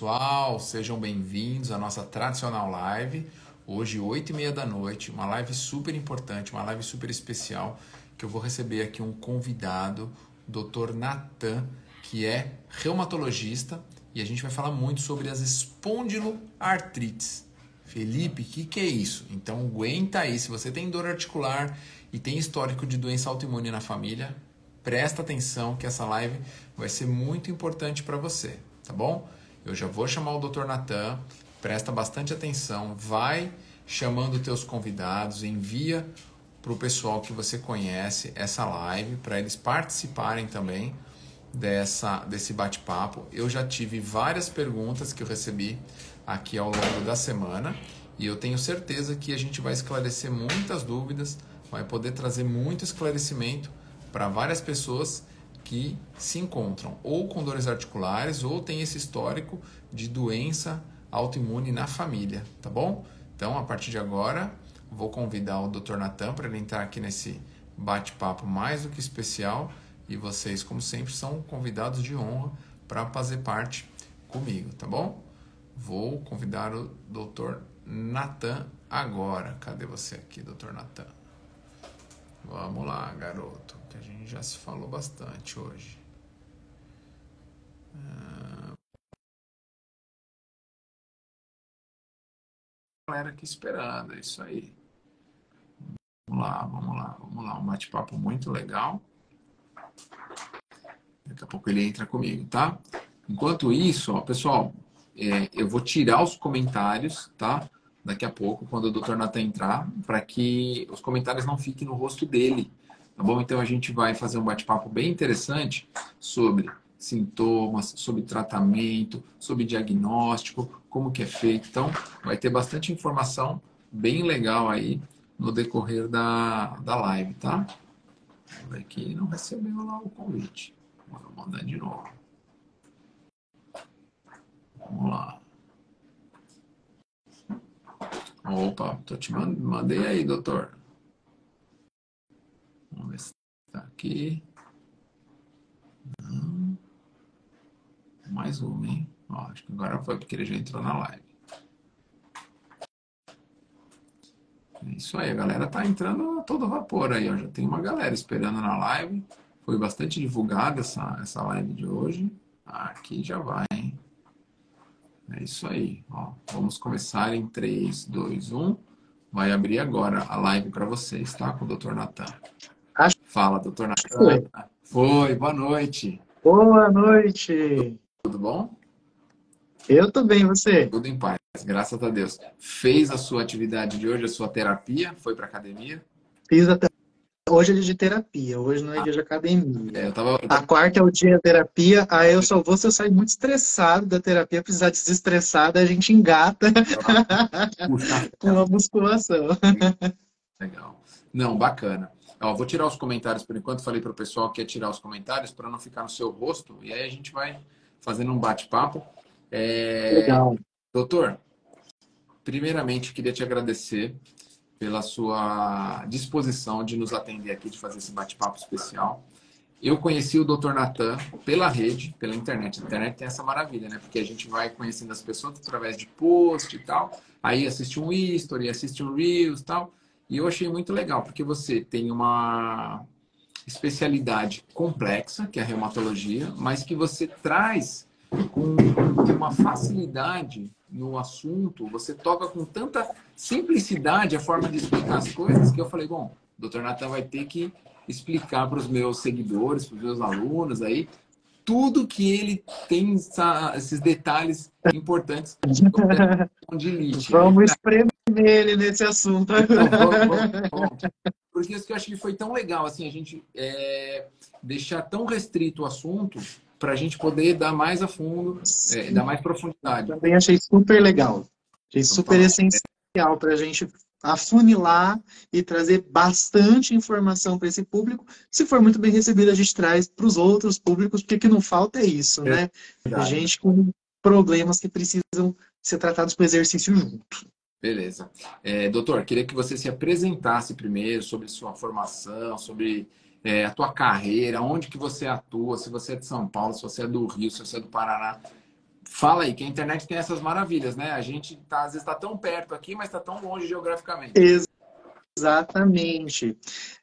Pessoal, sejam bem-vindos à nossa tradicional live. Hoje, 8h30 da noite, uma live super importante, uma live super especial, que eu vou receber aqui um convidado, o Dr. Natan, que é reumatologista, e a gente vai falar muito sobre as espondiloartrites. Felipe, o que é isso? Então, aguenta aí. Se você tem dor articular e tem histórico de doença autoimune na família, presta atenção que essa live vai ser muito importante para você, tá bom? Eu já vou chamar o Dr. Natan, presta bastante atenção, vai chamando teus convidados, envia para o pessoal que você conhece essa live, para eles participarem também desse bate-papo. Eu já tive várias perguntas que eu recebi aqui ao longo da semana e eu tenho certeza que a gente vai esclarecer muitas dúvidas, vai poder trazer muito esclarecimento para várias pessoas que se encontram ou com dores articulares ou tem esse histórico de doença autoimune na família, tá bom? Então, a partir de agora, vou convidar o Dr. Natan para ele entrar aqui nesse bate-papo mais do que especial e vocês, como sempre, são convidados de honra para fazer parte comigo, tá bom? Vou convidar o Dr. Natan agora. Cadê você aqui, Dr. Natan? Vamos lá, garoto, que a gente já se falou bastante hoje. Galera aqui esperando, é isso aí. Vamos lá, vamos lá, vamos lá. Um bate-papo muito legal. Daqui a pouco ele entra comigo, tá? Enquanto isso, ó, pessoal, eu vou tirar os comentários, tá? Daqui a pouco, quando o Dr. Natan entrar, para que os comentários não fiquem no rosto dele, tá bom? Então a gente vai fazer um bate-papo bem interessante sobre sintomas, sobre tratamento, sobre diagnóstico, como que é feito. Então, vai ter bastante informação bem legal aí no decorrer da live, tá? Vamos ver que não recebeu lá o convite. Vou mandar de novo. Vamos lá. Opa, mandei aí, doutor. Vamos ver se está aqui. Mais uma, hein? Ó, acho que agora foi porque ele já entrou na live. É isso aí, a galera tá entrando a todo vapor aí, ó. Já tem uma galera esperando na live. Foi bastante divulgada essa live de hoje. Aqui já vai, hein? É isso aí, ó. Vamos começar em 3, 2, 1. Vai abrir agora a live para vocês, tá? Com o Dr. Natan. Fala, Dr. Natan. Foi, boa noite. Boa noite. Tudo bom? Eu tô bem, você? Tudo em paz, graças a Deus. Fez a sua atividade de hoje, a sua terapia? Foi para academia? Fiz até... Hoje é dia de terapia, hoje não é dia de academia. Eu tava... A quarta é o dia de terapia, aí eu só vou se eu sair muito estressado da terapia, precisar desestressar, daí a gente engata com a musculação. Legal. Não, bacana. Ó, vou tirar os comentários por enquanto. Falei para o pessoal que ia tirar os comentários para não ficar no seu rosto. E aí a gente vai fazendo um bate-papo. Legal. Doutor, primeiramente queria te agradecer pela sua disposição de nos atender aqui, de fazer esse bate-papo especial. Eu conheci o Dr. Natan pela rede, pela internet. A internet tem essa maravilha, né? Porque a gente vai conhecendo as pessoas através de post e tal. Aí assiste um history, assiste um reels e tal. E eu achei muito legal, porque você tem uma especialidade complexa, que é a reumatologia, mas que você traz com uma facilidade no assunto, você toca com tanta simplicidade a forma de explicar as coisas, que eu falei, bom, o Dr. Natan vai ter que explicar para os meus seguidores, para os meus alunos aí, tudo que ele tem, esses detalhes importantes de elite. Vamos espremer ele nesse assunto. Então, vamos. Porque isso que eu acho que foi tão legal, assim, a gente deixar tão restrito o assunto para a gente poder dar mais a fundo, dar mais profundidade. Também achei super legal. Achei super essencial para a gente afunilar e trazer bastante informação para esse público. Se for muito bem recebido, a gente traz para os outros públicos, porque o que não falta é isso, né? Gente com problemas que precisam ser tratados com exercício junto. Beleza. Doutor, queria que você se apresentasse primeiro sobre sua formação, sobre a tua carreira, onde que você atua, se você é de São Paulo, se você é do Rio, se você é do Paraná. Fala aí, que a internet tem essas maravilhas, né? A gente tá, às vezes está tão perto aqui, mas está tão longe geograficamente. Exatamente.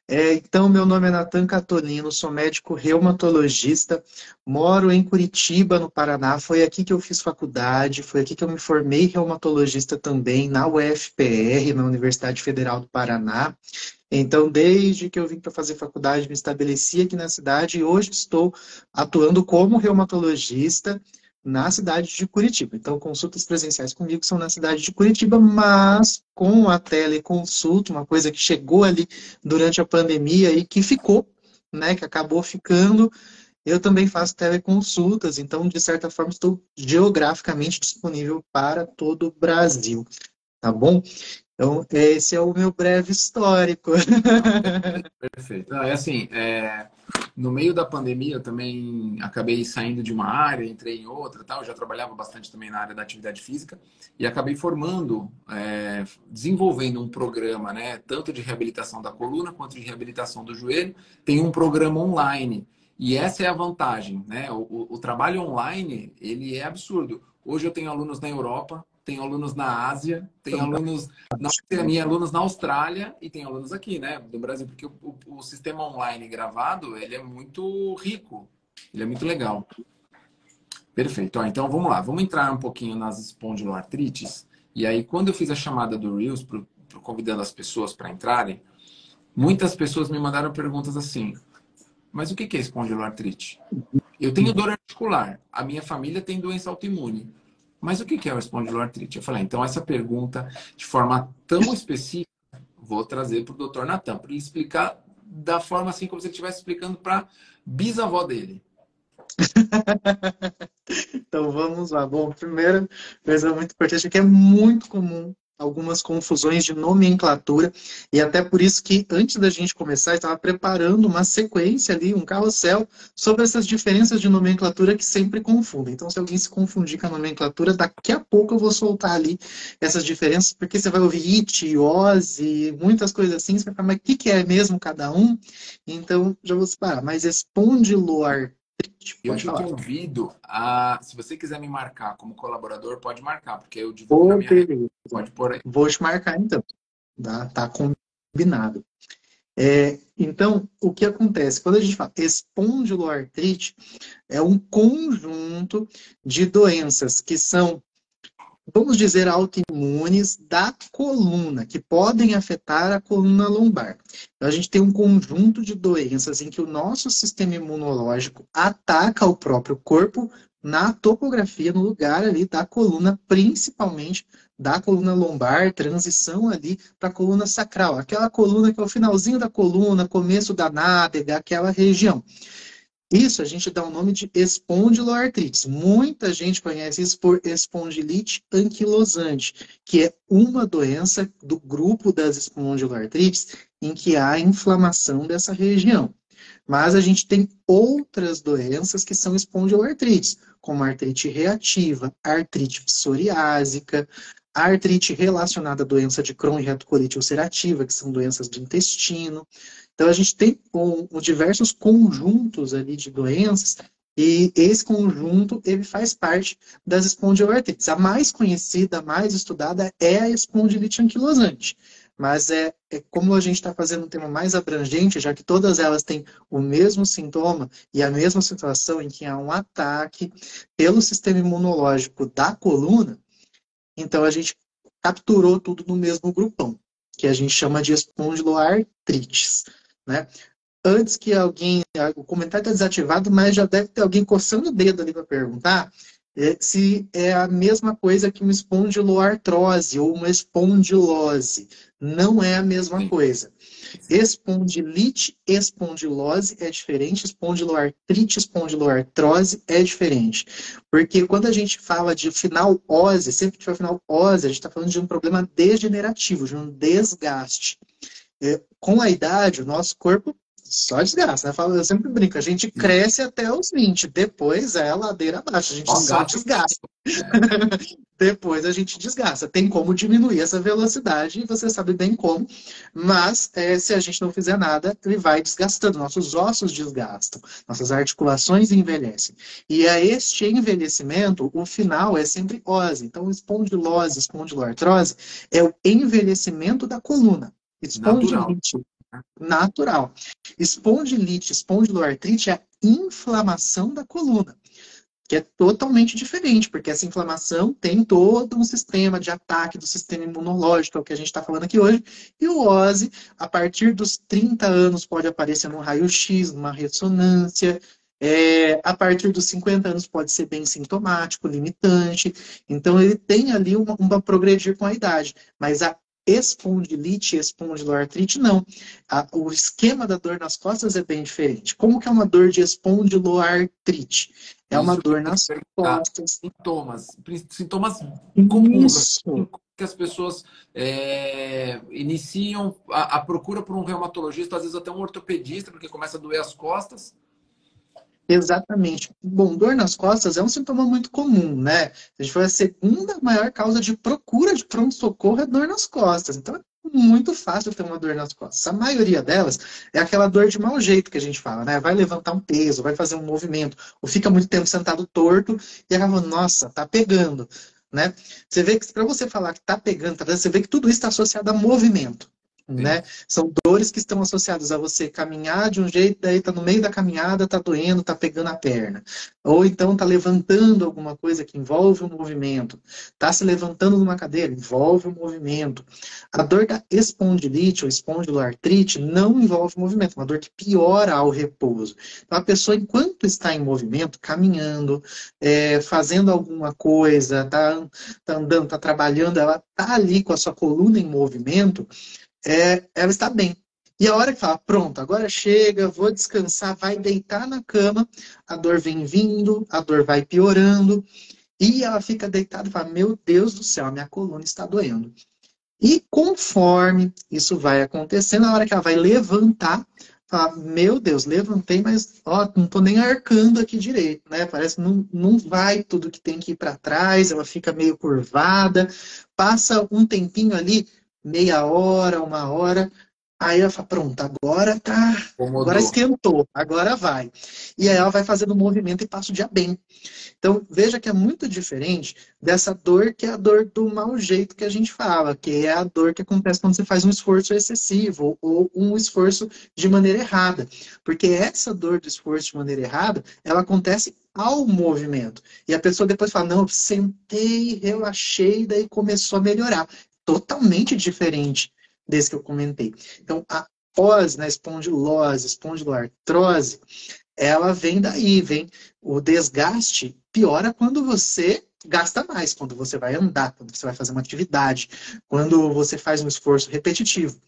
Então, meu nome é Natan Catolino, sou médico reumatologista, moro em Curitiba, no Paraná. Foi aqui que eu fiz faculdade, foi aqui que eu me formei reumatologista também, na UFPR, na Universidade Federal do Paraná. Então, desde que eu vim para fazer faculdade, me estabeleci aqui na cidade e hoje estou atuando como reumatologista na cidade de Curitiba. Então, consultas presenciais comigo são na cidade de Curitiba, mas com a teleconsulta, uma coisa que chegou ali durante a pandemia e que ficou, né, que acabou ficando, eu também faço teleconsultas, então, de certa forma, estou geograficamente disponível para todo o Brasil, tá bom? Então, esse é o meu breve histórico. Perfeito. É assim, no meio da pandemia eu também acabei saindo de uma área, entrei em outra, tal. Eu já trabalhava bastante também na área da atividade física e acabei formando, desenvolvendo um programa, né, tanto de reabilitação da coluna quanto de reabilitação do joelho. Tem um programa online e essa é a vantagem, né? O trabalho online ele é absurdo. Hoje eu tenho alunos na Europa, tenho alunos na Ásia, tenho alunos na Oceania, alunos na Austrália e tem alunos aqui, né, do Brasil, porque o sistema online gravado, ele é muito rico, ele é muito legal. Perfeito. Ó, então vamos lá, vamos entrar um pouquinho nas espondiloartrites. E aí, quando eu fiz a chamada do Reels, convidando as pessoas para entrarem, muitas pessoas me mandaram perguntas assim: mas o que é espondiloartrite? Eu tenho dor articular, a minha família tem doença autoimune. Mas o que é o espondiloartrite? Eu falei, então essa pergunta, de forma tão específica, vou trazer para o doutor Natan, para ele explicar da forma assim como se ele estivesse explicando para bisavó dele. Então vamos lá. Bom, primeira coisa muito importante é que é muito comum algumas confusões de nomenclatura, e até por isso que antes da gente começar, eu estava preparando uma sequência ali, um carrossel, sobre essas diferenças de nomenclatura que sempre confundem. Então, se alguém se confundir com a nomenclatura, daqui a pouco eu vou soltar ali essas diferenças, porque você vai ouvir it, iose, muitas coisas assim, você vai falar, mas o que é mesmo cada um? Então, já vou separar. Mas espondiloartrite, Eu pode te falar. convido se você quiser me marcar como colaborador, pode marcar, porque eu divulgo na Ô, minha rede. beleza. Pode pôr aí. Vou te marcar então. Tá combinado. Então, o que acontece? Quando a gente fala espondiloartrite, é um conjunto de doenças que são, vamos dizer, autoimunes da coluna, que podem afetar a coluna lombar. Então, a gente tem um conjunto de doenças em que o nosso sistema imunológico ataca o próprio corpo na topografia, no lugar ali da coluna, principalmente da coluna lombar, transição ali para a coluna sacral, aquela coluna que é o finalzinho da coluna, começo da nádega, aquela região. Isso a gente dá o nome de espondiloartrites. Muita gente conhece isso por espondilite anquilosante, que é uma doença do grupo das espondiloartrites em que há inflamação dessa região. Mas a gente tem outras doenças que são espondiloartrites, como artrite reativa, artrite psoriásica, artrite relacionada à doença de Crohn e retocolite ulcerativa, que são doenças do intestino. Então, a gente tem diversos conjuntos ali de doenças e esse conjunto, ele faz parte das espondiloartrites. A mais conhecida, a mais estudada é a espondilite anquilosante. Mas como a gente está fazendo um tema mais abrangente, já que todas elas têm o mesmo sintoma e a mesma situação em que há um ataque pelo sistema imunológico da coluna, então a gente capturou tudo no mesmo grupão, que a gente chama de espondiloartrites, né? Antes que alguém... O comentário está desativado, mas já deve ter alguém coçando o dedo ali para perguntar se é a mesma coisa que uma espondiloartrose ou uma espondilose. Não é a mesma Sim. coisa. Espondilite, espondilose é diferente, espondiloartrite, espondiloartrose é diferente. Porque quando a gente fala de final ose, sempre que tiver final ose, a gente está falando de um problema degenerativo, de um desgaste. Com a idade, o nosso corpo só desgasta, né? Eu sempre brinco, a gente Sim. cresce até os 20, depois é a ladeira abaixo, a gente Ó, só gato. desgasta. depois a gente desgasta. Tem como diminuir essa velocidade, e você sabe bem como, mas se a gente não fizer nada, ele vai desgastando, nossos ossos desgastam, nossas articulações envelhecem. E a este envelhecimento, o final é sempre ose. Então, espondilose, espondiloartrose é o envelhecimento da coluna. Natural. Espondilite natural. Espondilite, espondiloartrite é a inflamação da coluna, que é totalmente diferente, porque essa inflamação tem todo um sistema de ataque do sistema imunológico, é o que a gente está falando aqui hoje, e o OSE, a partir dos 30 anos, pode aparecer no raio-x, numa ressonância, a partir dos 50 anos pode ser bem sintomático, limitante, então ele tem ali uma progredir com a idade, mas a espondilite e espondiloartrite, não. O esquema da dor nas costas é bem diferente. Como que é uma dor de espondiloartrite? É uma Isso que eu dor ia te nas perguntar. costas. Sintomas comuns, Isso, assim, que as pessoas iniciam a procura por um reumatologista, às vezes até um ortopedista, porque começa a doer as costas. exatamente. Bom, dor nas costas é um sintoma muito comum, né? A gente foi a segunda maior causa de procura de pronto-socorro é dor nas costas. Então é muito fácil ter uma dor nas costas. A maioria delas é aquela dor de mau jeito que a gente fala, né? Vai levantar um peso, vai fazer um movimento, ou fica muito tempo sentado torto e acaba, nossa, tá pegando, né? Você vê que para você falar que tá pegando, você vê que tudo isso está associado a movimento. Sim. Né? São dores que estão associadas a você caminhar de um jeito, daí tá no meio da caminhada, tá doendo, tá pegando a perna. Ou então tá levantando alguma coisa que envolve o movimento. Tá se levantando numa cadeira, envolve o movimento. A dor da espondilite ou espondiloartrite não envolve movimento, é uma dor que piora ao repouso. Então a pessoa, enquanto está em movimento, caminhando, fazendo alguma coisa, tá andando, tá trabalhando, ela tá ali com a sua coluna em movimento, ela está bem. E a hora que fala, pronto, agora chega, vou descansar, vai deitar na cama, a dor vem vindo, a dor vai piorando, e ela fica deitada e fala, meu Deus do céu, a minha coluna está doendo. E conforme isso vai acontecendo, a hora que ela vai levantar, fala, meu Deus, levantei, mas ó, não estou nem arcando aqui direito, né? Parece que não vai tudo que tem que ir para trás, ela fica meio curvada, passa um tempinho ali, meia hora, uma hora, aí ela fala, pronto, agora tá, agora Incomodou. esquentou, agora vai. E aí ela vai fazendo o movimento e passa o dia bem. Então, veja que é muito diferente dessa dor que é a dor do mau jeito que a gente fala, que é a dor que acontece quando você faz um esforço excessivo ou um esforço de maneira errada. Porque essa dor do esforço de maneira errada, ela acontece ao movimento. E a pessoa depois fala, não, eu sentei, relaxei, daí começou a melhorar. Totalmente diferente desse que eu comentei. Então, a pós, né, espondilose, espondiloartrose, ela vem daí, vem o desgaste piora quando você gasta mais, quando você vai andar, quando você vai fazer uma atividade, quando você faz um esforço repetitivo.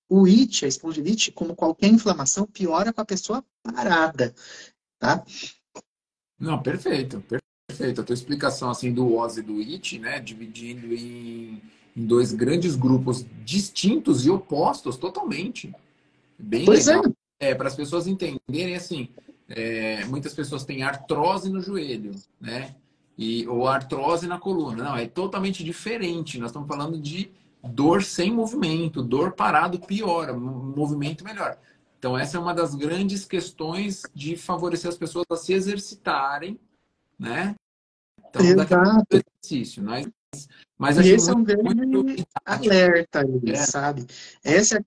O IT, a espondilite, como qualquer inflamação, piora com a pessoa parada, tá? Não, perfeito, perfeito. A tua explicação assim do OS e do IT, né, dividindo em dois grandes grupos distintos e opostos totalmente. Bem Pois é, legal. Para as pessoas entenderem assim, muitas pessoas têm artrose no joelho, né? Ou artrose na coluna. Não, é totalmente diferente. Nós estamos falando de dor sem movimento, dor parado piora, movimento melhor. Então, essa é uma das grandes questões de favorecer as pessoas a se exercitarem, né? Então, daqui a pouco é exato. exercício, mas E achei esse é muito, um muito grande didático. alerta aí, É, sabe? Esse é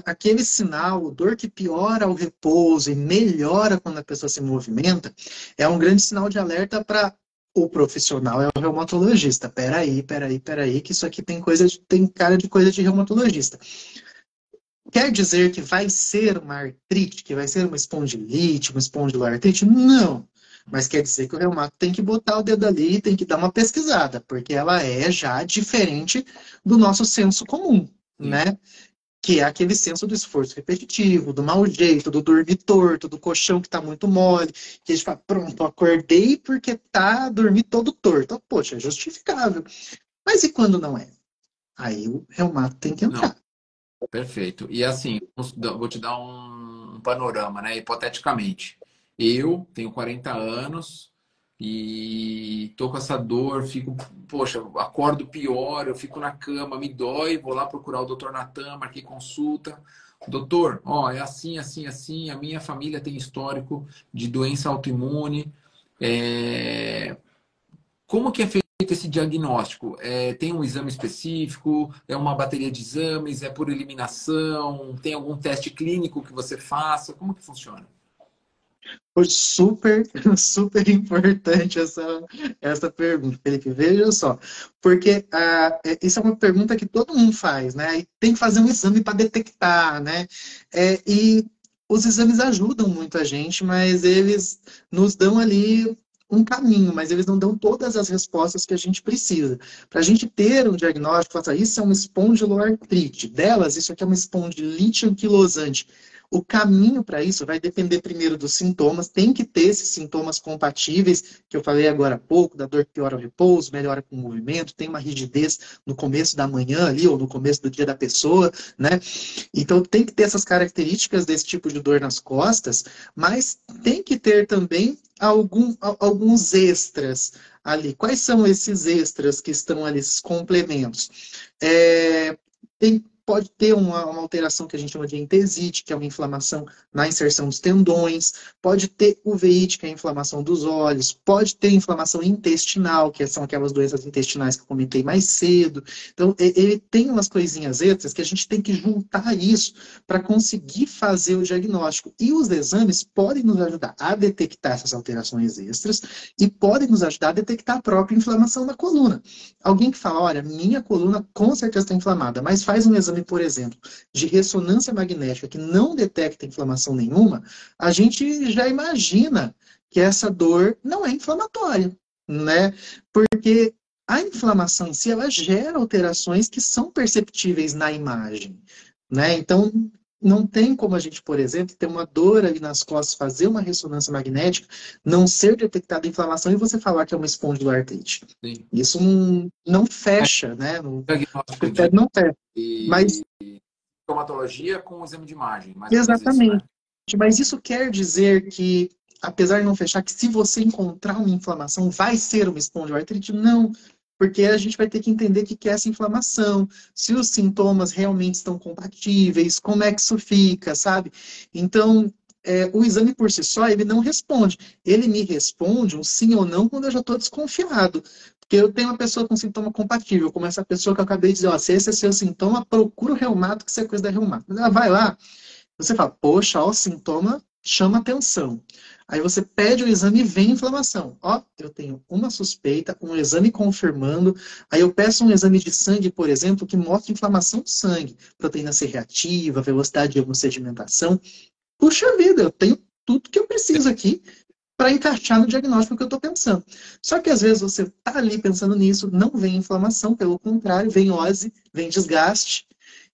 aquele sinal, dor que piora o repouso e melhora quando a pessoa se movimenta, é um grande sinal de alerta para o profissional, é o reumatologista. Peraí, que isso aqui tem cara de coisa de reumatologista. Quer dizer que vai ser uma artrite, que vai ser uma espondilite, uma espondiloartrite? Não. Mas quer dizer que o reumato tem que botar o dedo ali e tem que dar uma pesquisada, porque ela é já diferente do nosso senso comum, sim. né? Que é aquele senso do esforço repetitivo, do mau jeito, do dormir torto, do colchão que está muito mole, que a gente fala, pronto, acordei porque tá dormi todo torto. Poxa, é justificável. Mas e quando não é? Aí o reumato tem que Não, entrar. perfeito. E assim, vou te dar um panorama, né? Hipoteticamente. Eu tenho 40 anos, e tô com essa dor, fico, poxa, acordo pior, eu fico na cama, me dói, vou lá procurar o doutor Natan, marquei consulta. Doutor, ó, é assim, assim, assim, a minha família tem histórico de doença autoimune. É, como que é feito esse diagnóstico? Tem um exame específico? É uma bateria de exames? É por eliminação? Tem algum teste clínico que você faça? Como que funciona? Foi super, super importante essa pergunta, Felipe. Veja só, porque isso é uma pergunta que todo mundo faz, né? E tem que fazer um exame para detectar, né? E os exames ajudam muito a gente, mas eles nos dão ali um caminho, mas eles não dão todas as respostas que a gente precisa. Para a gente ter um diagnóstico, falar, isso é uma espondiloartrite. Delas, isso aqui é uma espondilite anquilosante. O caminho para isso vai depender primeiro dos sintomas, tem que ter esses sintomas compatíveis, que eu falei agora há pouco, da dor que piora o repouso, melhora com o movimento, tem uma rigidez no começo da manhã ali, ou no começo do dia da pessoa, né? Então tem que ter essas características desse tipo de dor nas costas, mas tem que ter também alguns extras ali. Quais são esses extras que estão ali, esses complementos? Pode ter uma alteração que a gente chama de entesite, que é uma inflamação na inserção dos tendões, pode ter uveíte, que é a inflamação dos olhos, pode ter inflamação intestinal, que são aquelas doenças intestinais que eu comentei mais cedo. Então, ele tem umas coisinhas extras que a gente tem que juntar isso para conseguir fazer o diagnóstico. E os exames podem nos ajudar a detectar essas alterações extras e podem nos ajudar a detectar a própria inflamação na coluna. Alguém que fala, olha, minha coluna com certeza está inflamada, mas faz um exame, por exemplo, de ressonância magnética que não detecta inflamação nenhuma, a gente já imagina que essa dor não é inflamatória, né? Porque a inflamação em si, ela gera alterações que são perceptíveis na imagem, né? Então, não tem como a gente, por exemplo, ter uma dor ali nas costas, fazer uma ressonância magnética, não ser detectada inflamação e você falar que é uma espondiloartrite. Sim. Isso não fecha, né? O Diagnóstico de critério não fecha. Mas, sintomatologia com o exame de imagem, mais ou menos isso, né? exatamente. Mas isso quer dizer que, apesar de não fechar, que se você encontrar uma inflamação, vai ser uma espondiloartrite? Não. Porque a gente vai ter que entender o que é essa inflamação, se os sintomas realmente estão compatíveis, como é que isso fica, sabe? Então, o exame por si só, ele não responde. Ele me responde um sim ou não quando eu já estou desconfiado. Porque eu tenho uma pessoa com sintoma compatível, como essa pessoa que eu acabei de dizer, ó, se esse é seu sintoma, procura o reumato, que isso é coisa da reumato. Mas ela vai lá, você fala, poxa, ó, o sintoma chama atenção. Aí você pede o exame e vem inflamação. Ó, eu tenho uma suspeita, um exame confirmando. Aí eu peço um exame de sangue, por exemplo, que mostra inflamação do sangue, proteína C reativa, velocidade de sedimentação. Puxa vida, eu tenho tudo que eu preciso aqui para encaixar no diagnóstico que eu estou pensando. Só que às vezes você está ali pensando nisso, não vem inflamação, pelo contrário, vem ose, vem desgaste,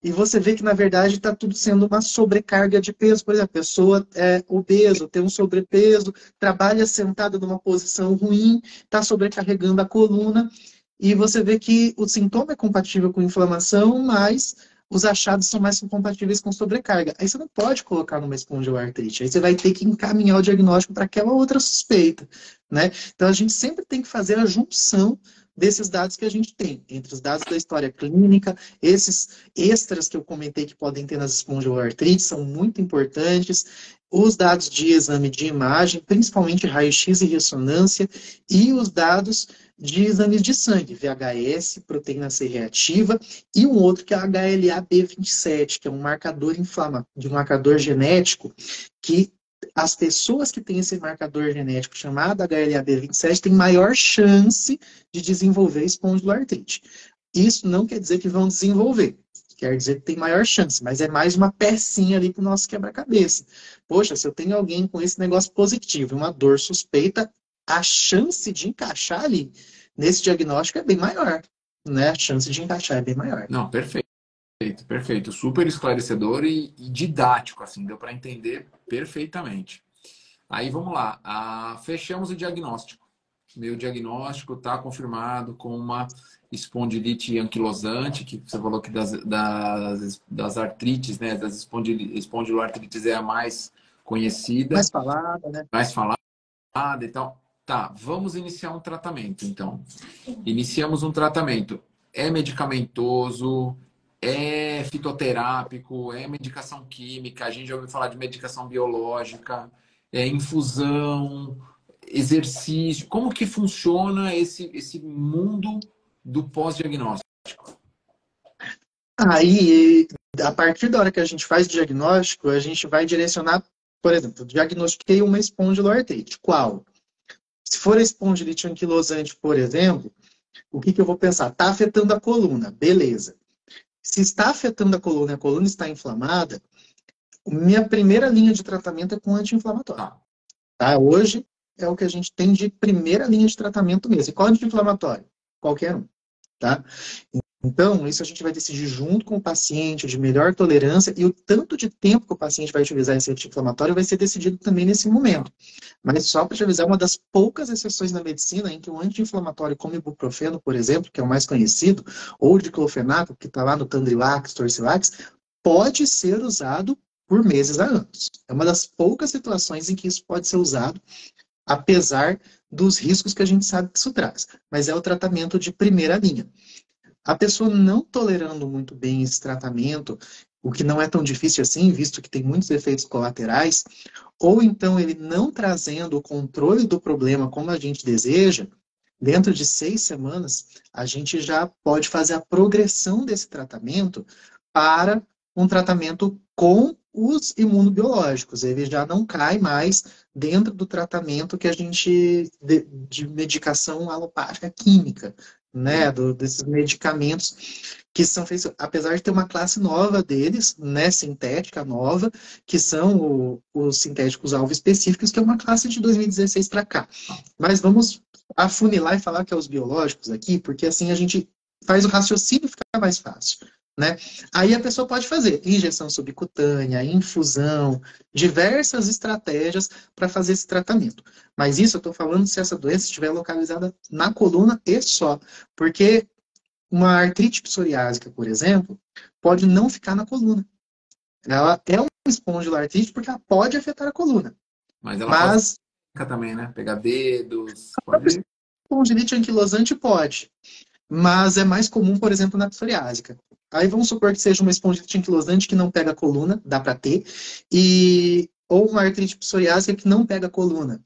e você vê que na verdade está tudo sendo uma sobrecarga de peso. Por exemplo, a pessoa é obesa, tem um sobrepeso, trabalha sentada numa posição ruim, está sobrecarregando a coluna, e você vê que o sintoma é compatível com inflamação, mas os achados são mais compatíveis com sobrecarga. Aí você não pode colocar numa espondiloartrite. Aí você vai ter que encaminhar o diagnóstico para aquela outra suspeita, né? Então a gente sempre tem que fazer a junção desses dados que a gente tem, entre os dados da história clínica, esses extras que eu comentei que podem ter nas espondiloartrites são muito importantes, os dados de exame de imagem, principalmente raio-x e ressonância, e os dados de exames de sangue, VHS, proteína C reativa, e um outro que é o HLA-B27, que é um marcador de um marcador genético que as pessoas que têm esse marcador genético chamado HLA-B27 têm maior chance de desenvolver espondiloartrite. Isso não quer dizer que vão desenvolver, quer dizer que tem maior chance, mas é mais uma pecinha ali para o nosso quebra-cabeça. Poxa, se eu tenho alguém com esse negócio positivo, uma dor suspeita, a chance de encaixar ali nesse diagnóstico é bem maior, né? A chance de encaixar é bem maior. Não, perfeito, perfeito. Super esclarecedor e didático, assim, deu para entender perfeitamente. Aí vamos lá, fechamos o diagnóstico. Meu diagnóstico está confirmado com uma espondilite anquilosante, que você falou que das artrites, né, das espondiloartrites é a mais conhecida, Mais falada, né? mais falada e tal. Tá, vamos iniciar um tratamento, então. Iniciamos um tratamento. É medicamentoso, é fitoterápico, é medicação química, a gente já ouviu falar de medicação biológica, é infusão, exercício. Como que funciona esse mundo do pós-diagnóstico? Aí, a partir da hora que a gente faz o diagnóstico, a gente vai direcionar, por exemplo, diagnostiquei uma espondiloartrite. Qual? Se for a espondilite anquilosante, por exemplo, o que eu vou pensar? Está afetando a coluna, beleza. Se está afetando a coluna está inflamada, minha primeira linha de tratamento é com anti-inflamatório. Tá. Tá? Hoje é o que a gente tem de primeira linha de tratamento mesmo. E qual anti-inflamatório? Qualquer um. Tá? Então, isso a gente vai decidir junto com o paciente, de melhor tolerância, e o tanto de tempo que o paciente vai utilizar esse anti-inflamatório vai ser decidido também nesse momento. Mas só para te avisar, uma das poucas exceções na medicina em que um anti-inflamatório como ibuprofeno, por exemplo, que é o mais conhecido, ou diclofenaco, que está lá no Tandrilax, Torcilax, pode ser usado por meses a anos. É uma das poucas situações em que isso pode ser usado, apesar dos riscos que a gente sabe que isso traz. Mas é o tratamento de primeira linha. A pessoa não tolerando muito bem esse tratamento, o que não é tão difícil assim, visto que tem muitos efeitos colaterais, ou então ele não trazendo o controle do problema como a gente deseja, dentro de 6 semanas, a gente já pode fazer a progressão desse tratamento para um tratamento com os imunobiológicos. Ele já não cai mais dentro do tratamento que a gente de medicação alopática química, né, desses medicamentos que são feitos, apesar de ter uma classe nova deles, né, sintética nova, que são os sintéticos alvo específicos, que é uma classe de 2016 para cá. Mas vamos afunilar e falar que é os biológicos aqui, porque assim a gente faz o raciocínio ficar mais fácil. Né? Aí a pessoa pode fazer injeção subcutânea, infusão, diversas estratégias para fazer esse tratamento. Mas isso eu estou falando se essa doença estiver localizada na coluna e só. Porque uma artrite psoriásica, por exemplo, pode não ficar na coluna. Ela é uma espondiloartrite porque ela pode afetar a coluna. Mas ela pode Mas também, né? Pegar dedos, a pode. espondilite anquilosante pode. Mas é mais comum, por exemplo, na psoriásica. Aí vamos supor que seja uma espondilite anquilosante que não pega a coluna, dá para ter, ou uma artrite psoriásica que não pega a coluna.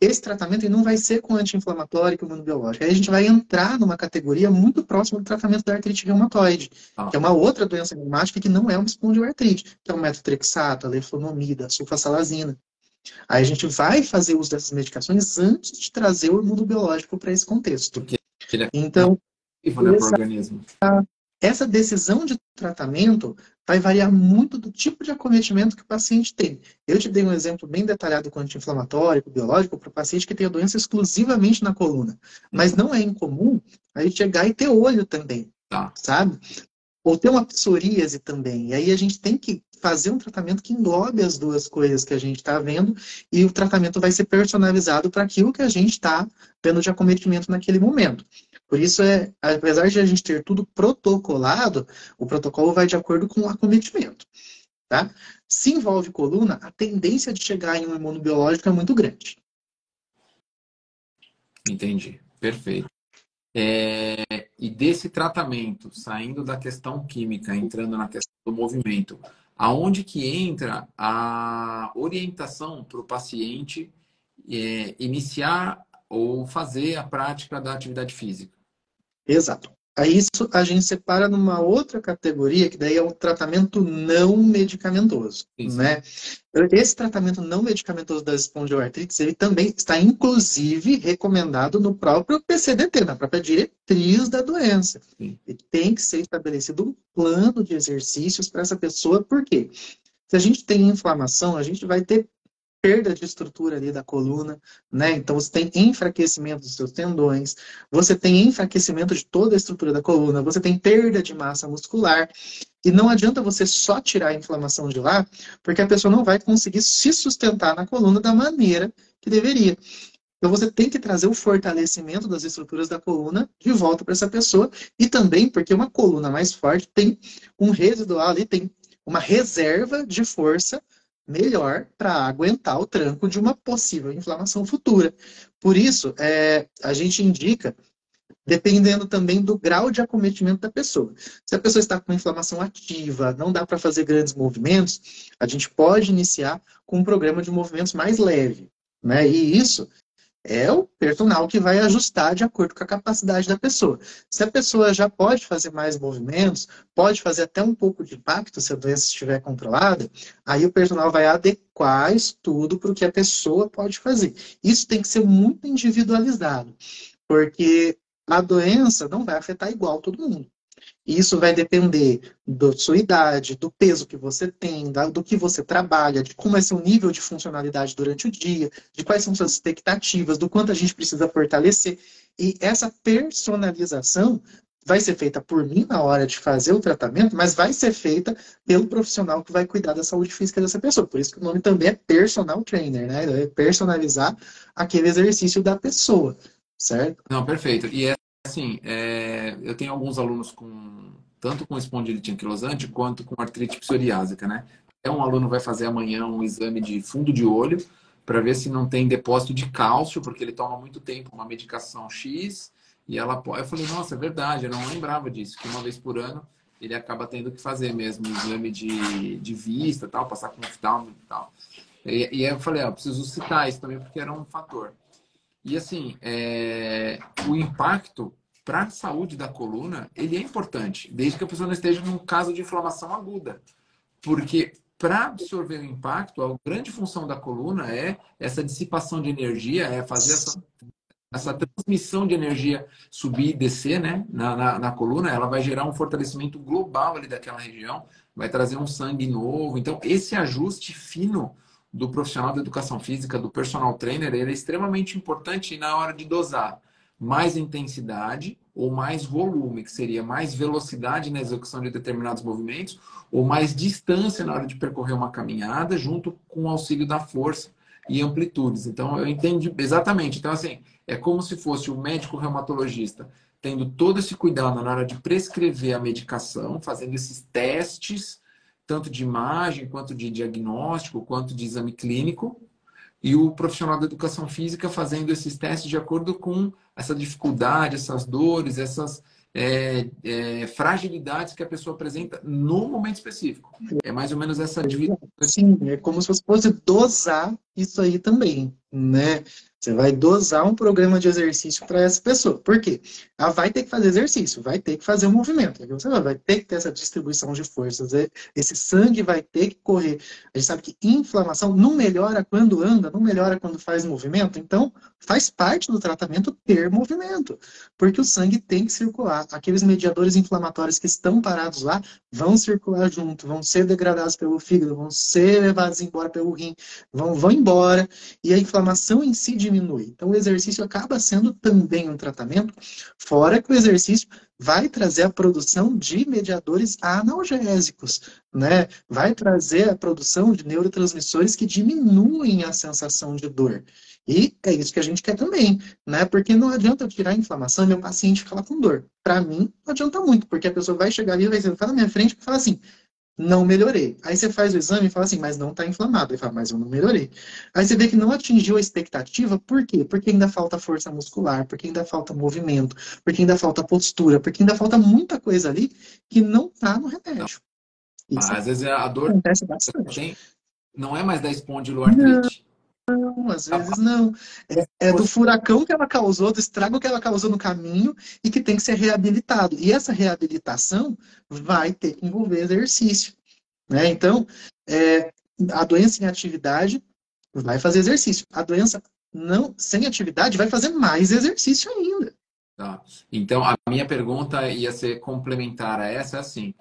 Esse tratamento ele não vai ser com anti-inflamatório e com imunobiológico. Aí a gente vai entrar numa categoria muito próxima do tratamento da artrite reumatoide, que é uma outra doença reumática que não é uma espondiloartrite, que é o metotrexato, a leflunomida, a sulfasalazina. Aí a gente vai fazer uso dessas medicações antes de trazer o imunobiológico para esse contexto. Porque ele é Então, vivo, né, para o organismo. essa decisão de tratamento vai variar muito do tipo de acometimento que o paciente tem. Eu te dei um exemplo bem detalhado com anti-inflamatório, biológico, para o paciente que tem a doença exclusivamente na coluna. Mas não é incomum a gente chegar e ter olho também, sabe? Ou ter uma psoríase também. E aí a gente tem que fazer um tratamento que englobe as duas coisas que a gente está vendo e o tratamento vai ser personalizado para aquilo que a gente está vendo de acometimento naquele momento. Por isso, apesar de a gente ter tudo protocolado, o protocolo vai de acordo com o acometimento. Tá? Se envolve coluna, a tendência de chegar em um imunobiológico é muito grande. Entendi. Perfeito. E desse tratamento, saindo da questão química, entrando na questão do movimento, aonde que entra a orientação para o paciente iniciar ou fazer a prática da atividade física? Exato. Aí isso a gente separa numa outra categoria, que daí é o tratamento não medicamentoso. Isso. Né? Esse tratamento não medicamentoso das espondiloartrites, ele também está, inclusive, recomendado no próprio PCDT, na própria diretriz da doença. Sim. E tem que ser estabelecido um plano de exercícios para essa pessoa, por quê? Se a gente tem inflamação, a gente vai ter perda de estrutura ali da coluna, né? Então você tem enfraquecimento dos seus tendões, você tem enfraquecimento de toda a estrutura da coluna, você tem perda de massa muscular, e não adianta você só tirar a inflamação de lá, porque a pessoa não vai conseguir se sustentar na coluna da maneira que deveria. Então você tem que trazer o fortalecimento das estruturas da coluna de volta para essa pessoa, e também porque uma coluna mais forte tem um residual ali, tem uma reserva de força melhor para aguentar o tranco de uma possível inflamação futura. Por isso, a gente indica, dependendo também do grau de acometimento da pessoa. Se a pessoa está com inflamação ativa, não dá para fazer grandes movimentos, a gente pode iniciar com um programa de movimentos mais leve, né? E isso é o personal que vai ajustar de acordo com a capacidade da pessoa. Se a pessoa já pode fazer mais movimentos, pode fazer até um pouco de impacto se a doença estiver controlada, aí o personal vai adequar isso tudo para o que a pessoa pode fazer. Isso tem que ser muito individualizado, porque a doença não vai afetar igual todo mundo. Isso vai depender da sua idade, do peso que você tem, do que você trabalha, de como é seu nível de funcionalidade durante o dia, de quais são suas expectativas, do quanto a gente precisa fortalecer. E essa personalização vai ser feita por mim na hora de fazer o tratamento, mas vai ser feita pelo profissional que vai cuidar da saúde física dessa pessoa. Por isso que o nome também é personal trainer, né? É personalizar aquele exercício da pessoa, certo? Não, perfeito. E assim, eu tenho alguns alunos tanto com espondilite anquilosante quanto com artrite psoriásica, né? Um aluno vai fazer amanhã um exame de fundo de olho para ver se não tem depósito de cálcio, porque ele toma muito tempo uma medicação X e ela pode. Eu falei, nossa, é verdade, eu não lembrava disso, que uma vez por ano ele acaba tendo que fazer mesmo um exame de vista, tal, passar com oftalmo e tal. E aí eu falei, eu preciso citar isso também porque era um fator. E assim, o impacto para a saúde da coluna, ele é importante, desde que a pessoa não esteja num caso de inflamação aguda. Porque para absorver o impacto, a grande função da coluna é essa dissipação de energia, é fazer essa transmissão de energia subir e descer, né, na coluna. Ela vai gerar um fortalecimento global ali daquela região, vai trazer um sangue novo. Então, esse ajuste fino do profissional da educação física, do personal trainer, ele é extremamente importante na hora de dosar mais intensidade ou mais volume, que seria mais velocidade na execução de determinados movimentos ou mais distância na hora de percorrer uma caminhada, junto com o auxílio da força e amplitudes. Então, eu entendi exatamente. Então, assim, é como se fosse o médico reumatologista tendo todo esse cuidado na hora de prescrever a medicação, fazendo esses testes, tanto de imagem, quanto de diagnóstico, quanto de exame clínico, e o profissional da educação física fazendo esses testes de acordo com essa dificuldade, essas dores, essas fragilidades que a pessoa apresenta no momento específico. É mais ou menos essa divisão. Sim, é como se fosse dosar isso aí também, né? Você vai dosar um programa de exercício para essa pessoa. Por quê? Ela vai ter que fazer exercício, vai ter que fazer um movimento. Você vai ter que ter essa distribuição de forças. Esse sangue vai ter que correr. A gente sabe que inflamação não melhora quando anda, não melhora quando faz movimento. Então, faz parte do tratamento ter movimento. Porque o sangue tem que circular. Aqueles mediadores inflamatórios que estão parados lá vão circular junto, vão ser degradados pelo fígado, vão ser levados embora pelo rim, vão embora, e a inflamação em si diminui. Então, o exercício acaba sendo também um tratamento, fora que o exercício vai trazer a produção de mediadores analgésicos, né? Vai trazer a produção de neurotransmissores que diminuem a sensação de dor. E é isso que a gente quer também, né? Porque não adianta eu tirar a inflamação e meu paciente ficar lá com dor. Para mim, não adianta muito, porque a pessoa vai chegar ali, vai sentar na minha frente e falar assim, não melhorei. Aí você faz o exame e fala assim, mas não está inflamado. Ele fala, mas eu não melhorei. Aí você vê que não atingiu a expectativa, por quê? Porque ainda falta força muscular, porque ainda falta movimento, porque ainda falta postura, porque ainda falta muita coisa ali que não está no remédio. Isso Às vezes a dor acontece que você bastante. tem não é mais da Não, espondiloartrite. às vezes não. É do furacão que ela causou, do estrago que ela causou no caminho e que tem que ser reabilitado. E essa reabilitação vai ter que envolver exercício, né? Então, a doença em atividade vai fazer exercício. A doença não sem atividade vai fazer mais exercício ainda. Tá? Então, a minha pergunta ia ser complementar a essa, é assim,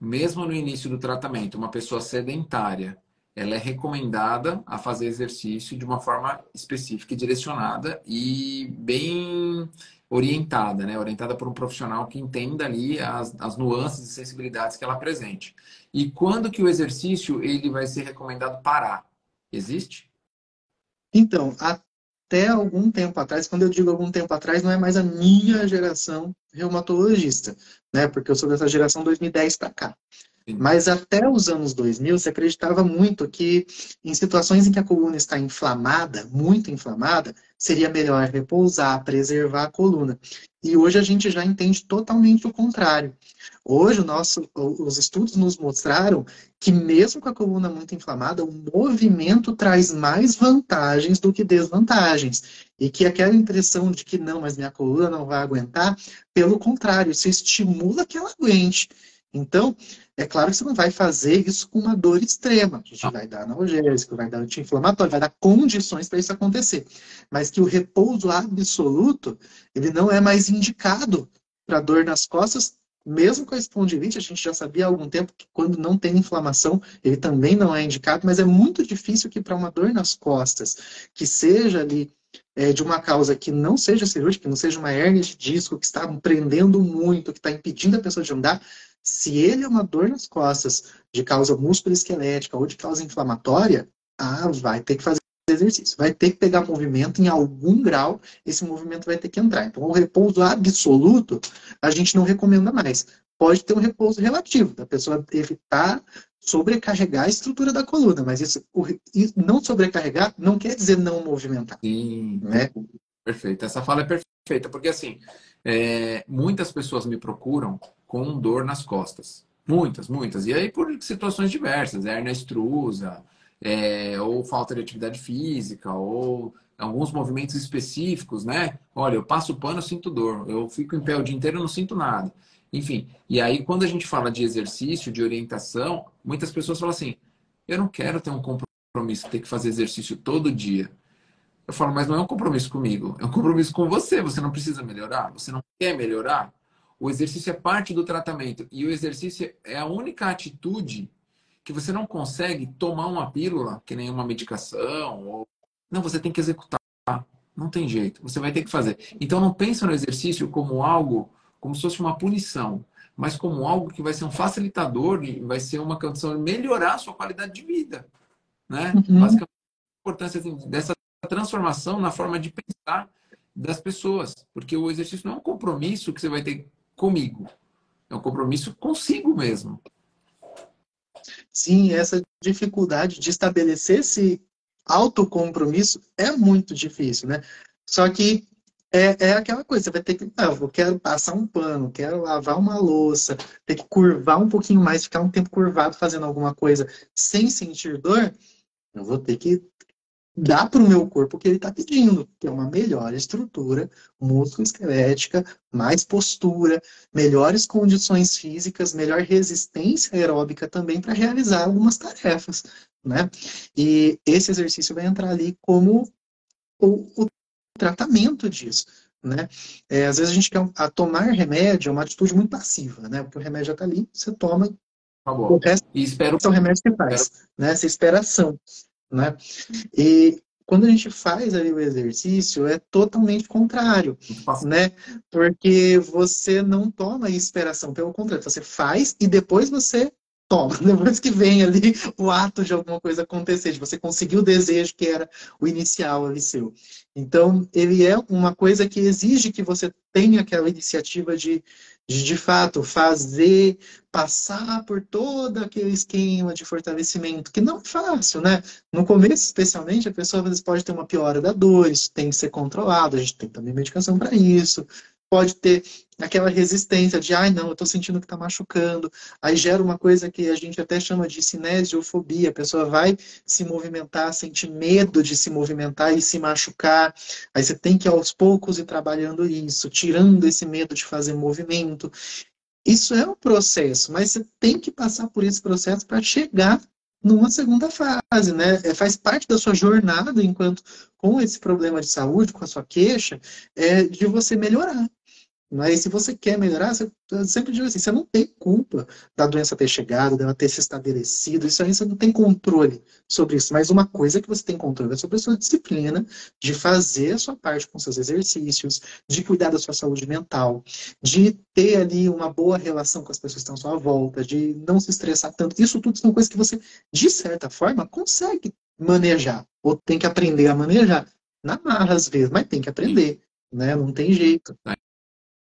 mesmo no início do tratamento, uma pessoa sedentária, ela é recomendada a fazer exercício de uma forma específica e direcionada e bem orientada, né? Orientada por um profissional que entenda ali as nuances e sensibilidades que ela apresente. E quando que o exercício ele vai ser recomendado parar? Existe? Então, até algum tempo atrás, quando eu digo algum tempo atrás, não é mais a minha geração reumatologista, né? Porque eu sou dessa geração 2010 para cá. Mas até os anos 2000, se acreditava muito que em situações em que a coluna está inflamada, muito inflamada, seria melhor repousar, preservar a coluna. E hoje a gente já entende totalmente o contrário. Hoje os estudos nos mostraram que mesmo com a coluna muito inflamada, o movimento traz mais vantagens do que desvantagens. E que aquela impressão de que não, mas minha coluna não vai aguentar, pelo contrário, isso estimula que ela aguente. Então, é claro que você não vai fazer isso com uma dor extrema. A gente vai dar analgésico, vai dar anti-inflamatório, vai dar condições para isso acontecer. Mas que o repouso absoluto, ele não é mais indicado para dor nas costas, mesmo com a espondilite, a gente já sabia há algum tempo que quando não tem inflamação, ele também não é indicado, mas é muito difícil que para uma dor nas costas, que seja ali de uma causa que não seja cirúrgica, que não seja uma hérnia de disco, que está prendendo muito, que está impedindo a pessoa de andar, se ele é uma dor nas costas de causa musculoesquelética ou de causa inflamatória, vai ter que fazer exercício. Vai ter que pegar movimento em algum grau, esse movimento vai ter que entrar. Então, o repouso absoluto, a gente não recomenda mais. Pode ter um repouso relativo, da pessoa evitar sobrecarregar a estrutura da coluna, mas isso não sobrecarregar não quer dizer não movimentar. Sim, Né? perfeito. Essa fala é perfeita, porque assim, muitas pessoas me procuram com dor nas costas. Muitas, muitas. E aí por situações diversas, hérnia extrusa, ou falta de atividade física, ou alguns movimentos específicos, né? Olha, eu passo o pano, eu sinto dor. Eu fico em pé o dia inteiro, eu não sinto nada. Enfim, e aí quando a gente fala de exercício, de orientação, muitas pessoas falam assim, eu não quero ter um compromisso, ter que fazer exercício todo dia. Eu falo, mas não é um compromisso comigo, é um compromisso com você. Você não precisa melhorar? Você não quer melhorar? O exercício é parte do tratamento. E o exercício é a única atitude que você não consegue tomar uma pílula, que nem uma medicação. Não, você tem que executar. Não tem jeito. Você vai ter que fazer. Então não pensa no exercício como algo, como se fosse uma punição, mas como algo que vai ser um facilitador e vai ser uma condição de melhorar a sua qualidade de vida. Né? Uhum. Basicamente, a importância dessa transformação na forma de pensar das pessoas. Porque o exercício não é um compromisso que você vai ter comigo. É um compromisso consigo mesmo. Sim, essa dificuldade de estabelecer esse autocompromisso é muito difícil, né? Só que é aquela coisa, você vai ter que, eu quero passar um pano, quero lavar uma louça, ter que curvar um pouquinho mais, ficar um tempo curvado fazendo alguma coisa sem sentir dor, eu vou ter que dá para o meu corpo o que ele está pedindo, que é uma melhor estrutura musculoesquelética, mais postura, melhores condições físicas, melhor resistência aeróbica também para realizar algumas tarefas, né? E esse exercício vai entrar ali como o tratamento disso, né? Às vezes a gente quer tomar remédio é uma atitude muito passiva, né? Porque o remédio já está ali, você toma, Tá o bom. resto E espero. é o remédio que faz, né? Você espera ação, né? E quando a gente faz ali o exercício, é totalmente contrário, né? Porque você não toma inspiração, pelo contrário, você faz e depois você toma. Depois que vem ali o ato de alguma coisa acontecer, de você conseguir o desejo que era o inicial ali seu. Então, ele é uma coisa que exige que você tenha aquela iniciativa de fato, fazer, passar por todo aquele esquema de fortalecimento, que não é fácil, né? No começo, especialmente, a pessoa às vezes pode ter uma piora da dor, isso tem que ser controlado, a gente tem também medicação para isso. Pode ter aquela resistência de, ai, não, eu estou sentindo que está machucando. Aí gera uma coisa que a gente até chama de cinesiofobia. A pessoa vai se movimentar, sente medo de se movimentar e se machucar. Aí você tem que, aos poucos, ir trabalhando isso, tirando esse medo de fazer movimento. Isso é um processo, mas você tem que passar por esse processo para chegar numa segunda fase, né? Faz parte da sua jornada enquanto com esse problema de saúde, com a sua queixa, de você melhorar. Mas se você quer melhorar, eu sempre digo assim, você não tem culpa da doença ter chegado, dela ter se estabelecido, isso aí você não tem controle sobre isso. Mas uma coisa que você tem controle é sobre a sua disciplina, de fazer a sua parte com seus exercícios, de cuidar da sua saúde mental, de ter ali uma boa relação com as pessoas que estão à sua volta, de não se estressar tanto. Isso tudo são coisas que você, de certa forma, consegue manejar, ou tem que aprender a manejar. Na marra, às vezes, mas tem que aprender, né? Não tem jeito.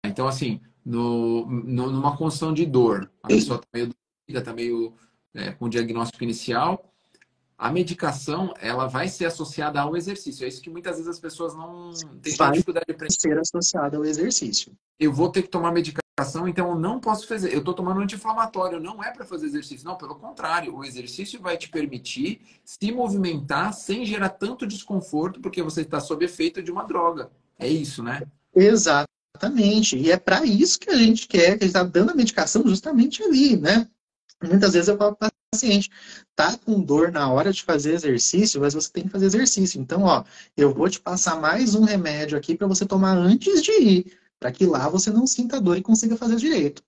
Então, assim, numa condição de dor, a pessoa está meio tá meio com diagnóstico inicial, a medicação, ela vai ser associada ao exercício. É isso que muitas vezes as pessoas não têm Vai dificuldade de aprender. ser associado ao exercício. Eu vou ter que tomar medicação, então eu não posso fazer. Eu estou tomando anti-inflamatório, não é para fazer exercício. Não, pelo contrário, o exercício vai te permitir se movimentar sem gerar tanto desconforto, porque você está sob efeito de uma droga. É isso, né? Exatamente. E é para isso que a gente quer, que a gente está dando a medicação justamente ali, né? Muitas vezes eu falo para o paciente, tá com dor na hora de fazer exercício, mas você tem que fazer exercício. Então, ó, eu vou te passar mais um remédio aqui para você tomar antes de ir, para que lá você não sinta dor e consiga fazer direito.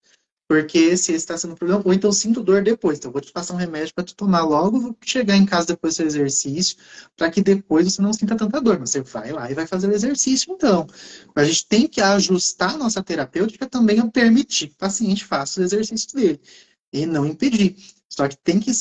Porque se esse está sendo um problema, ou então eu sinto dor depois, então eu vou te passar um remédio para tu tomar logo, vou chegar em casa depois do seu exercício, para que depois você não sinta tanta dor. Você vai lá e vai fazer o exercício, então. A gente tem que ajustar a nossa terapêutica também a permitir que o paciente faça os exercícios dele e não impedir. Só que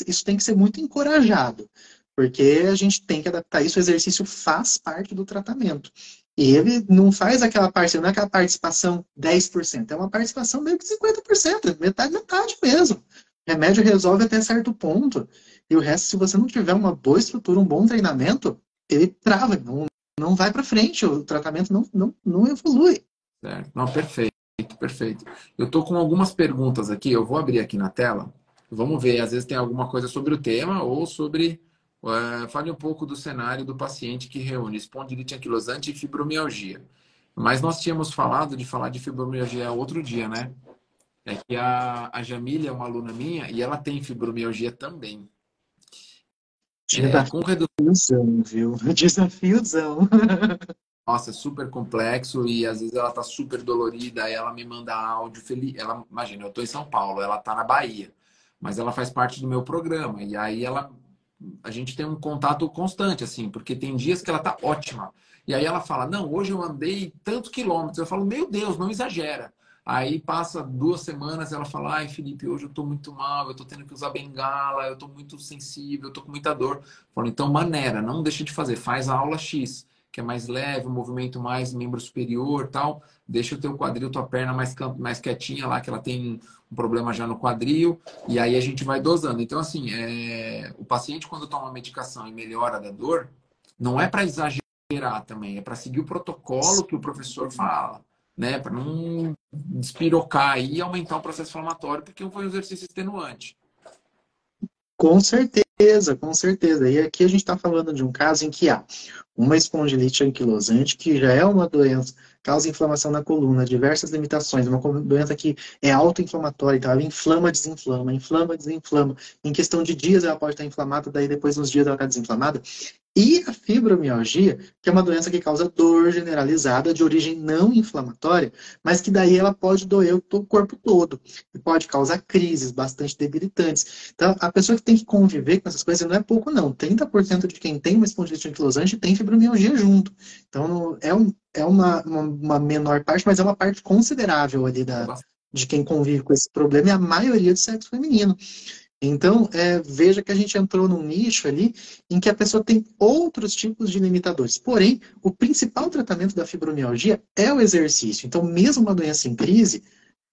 isso tem que ser muito encorajado, porque a gente tem que adaptar isso. O exercício faz parte do tratamento. E ele não faz aquela parte, não é aquela participação 10%, é uma participação meio que 50%, metade, metade mesmo. O remédio resolve até certo ponto, e o resto, se você não tiver uma boa estrutura, um bom treinamento, ele trava, não vai para frente, o tratamento não evolui. Certo. Não, perfeito, perfeito. Eu estou com algumas perguntas aqui, eu vou abrir aqui na tela. Vamos ver, às vezes tem alguma coisa sobre o tema ou sobre. Fale um pouco do cenário do paciente que reúne espondilite anquilosante e fibromialgia. Mas nós tínhamos falado de falar de fibromialgia outro dia, né? É que a Jamília é uma aluna minha e ela tem fibromialgia também. Com redução. Desafiozão, viu? Desafiozão. Nossa, é super complexo e às vezes ela tá super dolorida, aí ela me manda áudio feliz. Ela, imagina, eu tô em São Paulo, ela tá na Bahia, mas ela faz parte do meu programa e aí a gente tem um contato constante assim, porque tem dias que ela tá ótima. E aí ela fala: "Não, hoje eu andei tantos quilômetros". Eu falo: "Meu Deus, não exagera". Aí passa 2 semanas, ela fala: "Ai, Felipe, hoje eu tô muito mal, eu tô tendo que usar bengala, eu tô muito sensível, eu tô com muita dor". Eu falo: "Então, maneira, não deixa de fazer, faz a aula X, que é mais leve, um movimento mais membro superior, tal. Deixa o teu quadril, tua perna mais quietinha lá, que ela tem um problema já no quadril, e aí a gente vai dosando". Então, assim, o paciente, quando toma medicação e melhora da dor, não é para exagerar também, é para seguir o protocolo que o professor fala, né? Para não despirocar aí e aumentar o processo inflamatório, porque foi um exercício extenuante. Com certeza, com certeza. E aqui a gente está falando de um caso em que há uma espondilite anquilosante, que já é uma doença, causa inflamação na coluna, diversas limitações, uma doença que é autoinflamatória, então ela inflama, desinflama, inflama, desinflama. Em questão de dias ela pode estar inflamada, daí depois nos dias ela está desinflamada. E a fibromialgia, que é uma doença que causa dor generalizada de origem não inflamatória, mas que daí ela pode doer o corpo todo e pode causar crises bastante debilitantes. Então, a pessoa que tem que conviver com essas coisas não é pouco, não. 30% de quem tem uma espondilite anquilosante tem fibromialgia junto. Então, é uma menor parte, mas é uma parte considerável ali de quem convive com esse problema, e a maioria do sexo feminino. Então, veja que a gente entrou num nicho ali em que a pessoa tem outros tipos de limitadores. Porém, o principal tratamento da fibromialgia é o exercício. Então, mesmo uma doença em crise,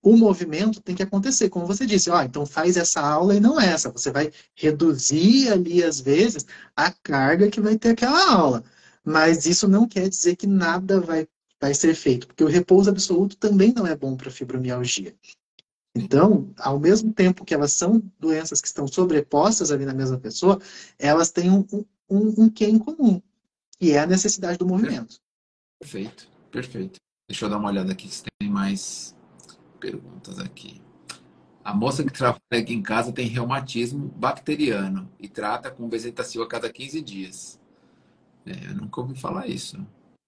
o movimento tem que acontecer. Como você disse, então faz essa aula e não essa. Você vai reduzir ali, às vezes, a carga que vai ter aquela aula. Mas isso não quer dizer que nada vai ser feito, porque o repouso absoluto também não é bom para fibromialgia. Então, ao mesmo tempo que elas são doenças que estão sobrepostas ali na mesma pessoa, elas têm um quê em comum, que é a necessidade do movimento. Perfeito, perfeito. Deixa eu dar uma olhada aqui se tem mais perguntas aqui. A moça que trabalha aqui em casa tem reumatismo bacteriano e trata com bezetacil a cada 15 dias. Eu nunca ouvi falar isso.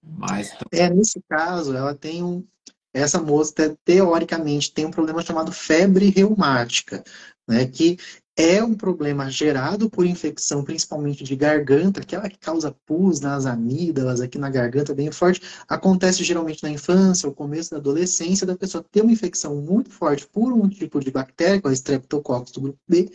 Mas... nesse caso, ela tem essa moça, teoricamente, tem um problema chamado febre reumática, né, que é um problema gerado por infecção, principalmente de garganta, aquela que causa pus nas amígdalas, aqui na garganta, bem forte. Acontece geralmente na infância, ou começo da adolescência, da pessoa ter uma infecção muito forte por um tipo de bactéria, que é o Streptococcus do grupo B,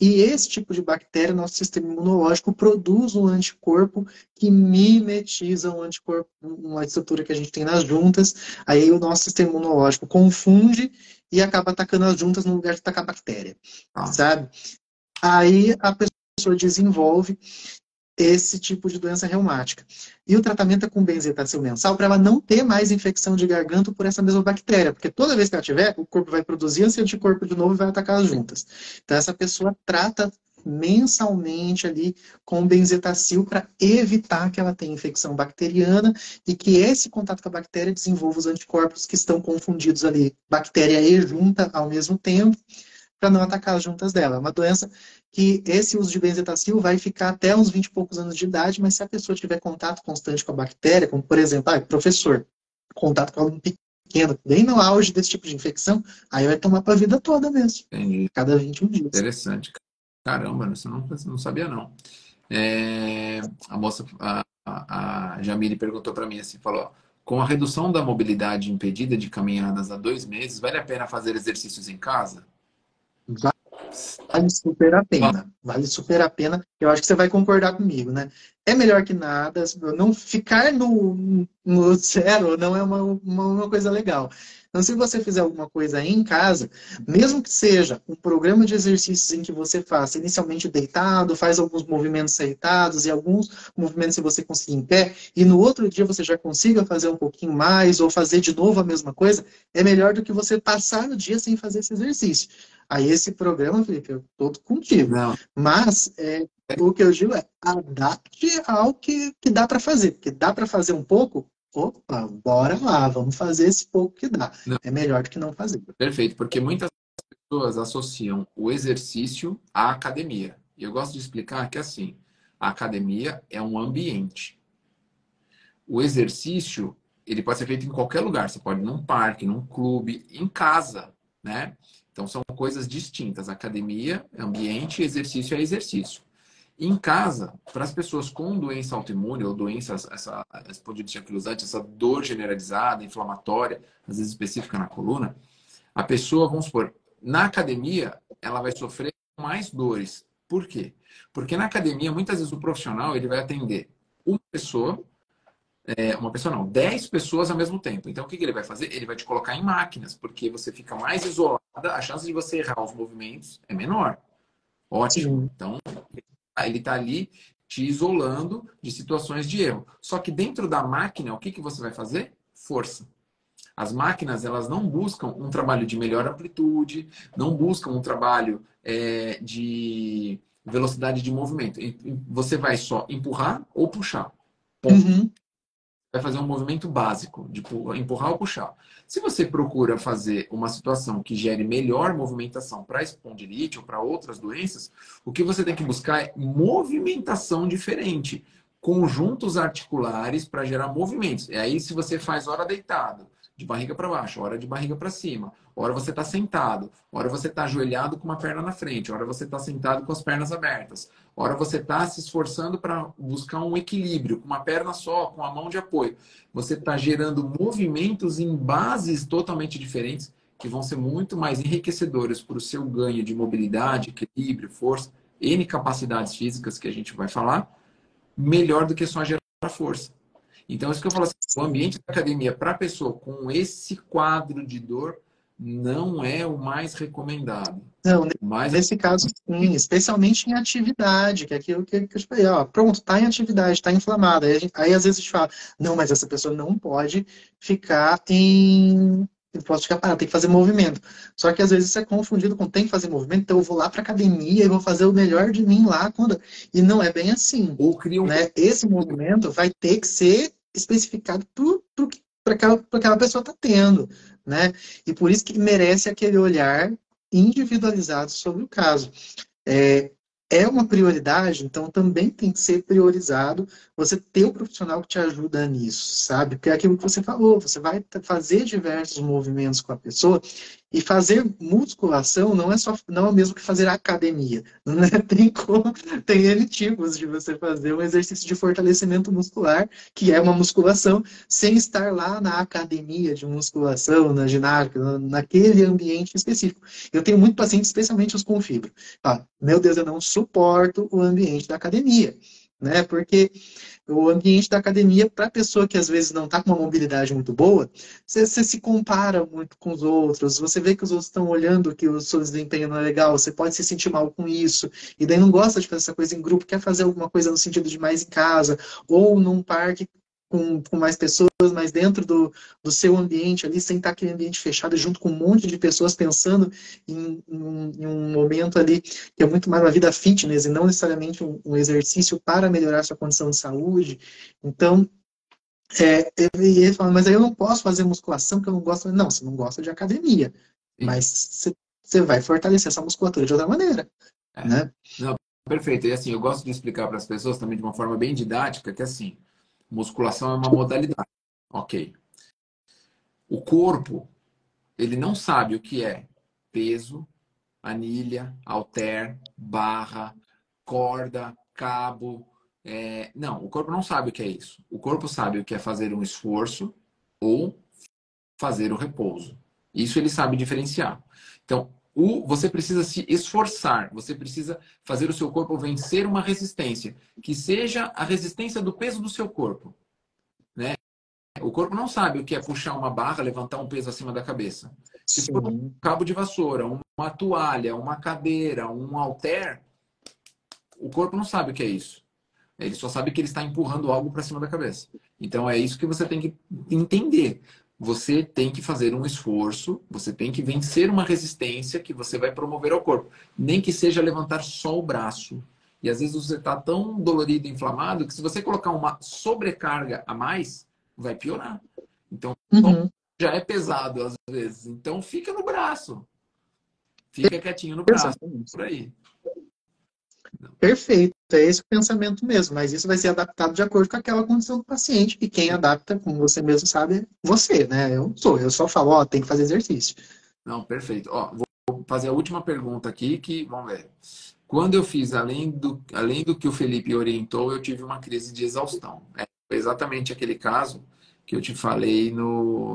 E esse tipo de bactéria, nosso sistema imunológico produz um anticorpo que mimetiza um anticorpo, uma estrutura que a gente tem nas juntas. Aí o nosso sistema imunológico confunde e acaba atacando as juntas no lugar de atacar a bactéria, Tá. sabe? Aí a pessoa desenvolve esse tipo de doença reumática. E o tratamento é com benzetacil mensal para ela não ter mais infecção de garganta por essa mesma bactéria, porque toda vez que ela tiver, o corpo vai produzir esse anticorpo de novo e vai atacar as juntas. Então essa pessoa trata mensalmente ali com benzetacil para evitar que ela tenha infecção bacteriana e que esse contato com a bactéria desenvolva os anticorpos que estão confundidos ali, bactéria e junta ao mesmo tempo, para não atacar as juntas dela. É uma doença que esse uso de benzetacil vai ficar até uns 20 e poucos anos de idade, mas se a pessoa tiver contato constante com a bactéria, como por exemplo, professor, contato com aluno pequeno, bem no auge desse tipo de infecção, aí vai tomar para a vida toda mesmo, Entendi. cada 21 dias. Interessante. Caramba, isso eu não sabia não. A moça, a Jamile perguntou para mim assim, falou, ó, com a redução da mobilidade impedida de caminhadas há 2 meses, vale a pena fazer exercícios em casa? Vale super a pena. Vale super a pena. Eu acho que você vai concordar comigo, né? É melhor que nada. Não ficar no zero não é uma coisa legal. Então, se você fizer alguma coisa aí em casa, mesmo que seja um programa de exercícios em que você faça inicialmente deitado, faz alguns movimentos sentados e alguns movimentos se você conseguir em pé, e no outro dia você já consiga fazer um pouquinho mais ou fazer de novo a mesma coisa, é melhor do que você passar o dia sem fazer esse exercício. Aí esse programa, Felipe, eu tô contigo. Não. Mas o que eu digo é adapte ao que dá para fazer. Porque dá para fazer um pouco, opa, bora lá, vamos fazer esse pouco que dá. Não. É melhor do que não fazer. Perfeito, porque muitas pessoas associam o exercício à academia. E eu gosto de explicar que assim, a academia é um ambiente. O exercício, ele pode ser feito em qualquer lugar. Você pode ir num parque, num clube, em casa, né? Então são coisas distintas. Academia é ambiente, exercício é exercício. Em casa, para as pessoas com doença autoimune ou doença, essa espondilite anquilosante, essa dor generalizada, inflamatória, às vezes específica na coluna, a pessoa, vamos supor, na academia, ela vai sofrer mais dores. Por quê? Porque na academia, muitas vezes o profissional ele vai atender uma pessoa não, 10 pessoas ao mesmo tempo. Então, o que ele vai fazer? Ele vai te colocar em máquinas, porque você fica mais isolada, a chance de você errar os movimentos é menor. Ótimo. Sim. Então, ele está ali te isolando de situações de erro. Só que dentro da máquina, o que você vai fazer? Força. As máquinas, elas não buscam um trabalho de melhor amplitude, não buscam um trabalho de velocidade de movimento. Você vai só empurrar ou puxar. Ponto. Uhum. Vai fazer um movimento básico, de empurrar ou puxar. Se você procura fazer uma situação que gere melhor movimentação para espondilite ou para outras doenças, o que você tem que buscar é movimentação diferente, conjuntos articulares para gerar movimentos. E aí, se você faz hora deitado, de barriga para baixo, hora de barriga para cima, hora você está sentado, hora você está ajoelhado com uma perna na frente, hora você está sentado com as pernas abertas, hora você está se esforçando para buscar um equilíbrio, com uma perna só, com a mão de apoio. Você está gerando movimentos em bases totalmente diferentes que vão ser muito mais enriquecedores para o seu ganho de mobilidade, equilíbrio, força, N capacidades físicas que a gente vai falar, melhor do que só gerar força. Então, isso que eu falo assim, o ambiente da academia para a pessoa com esse quadro de dor não é o mais recomendado. Não, Mas nesse caso, sim, especialmente em atividade, que é aquilo que eu te falei, ó, pronto, está em atividade, está inflamada. Aí, às vezes a gente fala, não, mas essa pessoa não pode ficar eu posso ficar parado, tem que fazer movimento. Só que às vezes isso é confundido com tem que fazer movimento, então eu vou lá para academia e vou fazer o melhor de mim lá. E não é bem assim. ou cria um... Né? Esse movimento vai ter que ser especificado para aquela pessoa está tendo. Né? E por isso que merece aquele olhar individualizado sobre o caso. É uma prioridade, então também tem que ser priorizado você ter o profissional que te ajuda nisso, sabe? Porque é aquilo que você falou, você vai fazer diversos movimentos com a pessoa E fazer musculação não é o mesmo que fazer academia. Né? Tem N tipos de você fazer um exercício de fortalecimento muscular, que é uma musculação, sem estar lá na academia de musculação, na ginástica, naquele ambiente específico. Eu tenho muito paciente, especialmente os com fibra. Ah, meu Deus, eu não suporto o ambiente da academia. Né? Porque o ambiente da academia, para a pessoa que às vezes não está com uma mobilidade muito boa, você se compara muito com os outros, você vê que os outros estão olhando que o seu desempenho não é legal, você pode se sentir mal com isso, e daí não gosta de fazer essa coisa em grupo, quer fazer alguma coisa no sentido de mais em casa, ou num parque com mais pessoas, mas dentro do seu ambiente ali, sem estar aquele ambiente fechado, junto com um monte de pessoas pensando em um momento ali que é muito mais uma vida fitness e não necessariamente um exercício para melhorar sua condição de saúde. Então, ele fala, mas aí eu não posso fazer musculação porque eu não gosto. Não, você não gosta de academia, Sim. mas você vai fortalecer essa musculatura de outra maneira, É. né? Não, perfeito. E assim, eu gosto de explicar para as pessoas também de uma forma bem didática que assim, musculação é uma modalidade. Ok. O corpo, ele não sabe o que é peso, anilha, halter, barra, corda, cabo. Não, o corpo não sabe o que é isso. O corpo sabe o que é fazer um esforço ou fazer o repouso. Isso ele sabe diferenciar. Então, você precisa se esforçar, você precisa fazer o seu corpo vencer uma resistência, que seja a resistência do peso do seu corpo. Né? O corpo não sabe o que é puxar uma barra, levantar um peso acima da cabeça. Se for um Sim. cabo de vassoura, uma toalha, uma cadeira, um halter, o corpo não sabe o que é isso. Ele só sabe que ele está empurrando algo para cima da cabeça. Então é isso que você tem que entender. Você tem que fazer um esforço, você tem que vencer uma resistência que você vai promover ao corpo. Nem que seja levantar só o braço. E às vezes você está tão dolorido, inflamado, que se você colocar uma sobrecarga a mais, vai piorar. Então Uhum. já é pesado às vezes. Então fica no braço. Fica quietinho no braço. Exatamente. Por aí. Perfeito, é esse o pensamento mesmo, mas isso vai ser adaptado de acordo com aquela condição do paciente, e quem adapta, como você mesmo sabe, é você, né? Eu só falo, ó, tem que fazer exercício. Não, perfeito. Ó, vou fazer a última pergunta aqui, que, vamos ver. Quando eu fiz, além do que o Felipe orientou, eu tive uma crise de exaustão. Foi exatamente aquele caso que eu te falei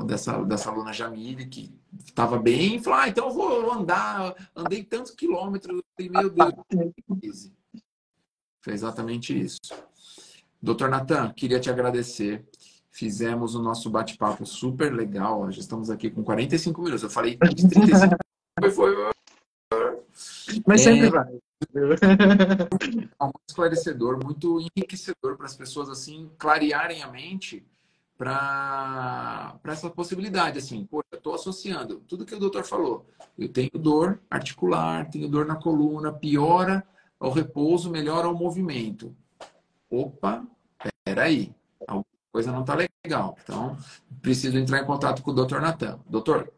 dessa aluna Jamile, que estava bem, e falou, então eu vou andar, andei tantos quilômetros, e meu Deus, crise. Foi exatamente isso. Doutor Natan, queria te agradecer. Fizemos o nosso bate-papo super legal. Já estamos aqui com 45 minutos. Eu falei de 35. Foi Mas sempre vai. muito esclarecedor, muito enriquecedor para as pessoas assim clarearem a mente para essa possibilidade. Assim, pô, eu estou associando tudo que o doutor falou. Eu tenho dor articular, tenho dor na coluna, piora ao repouso, melhora ao movimento. Opa, peraí, alguma coisa não está legal. Então, preciso entrar em contato com o Dr. Natan. Doutor,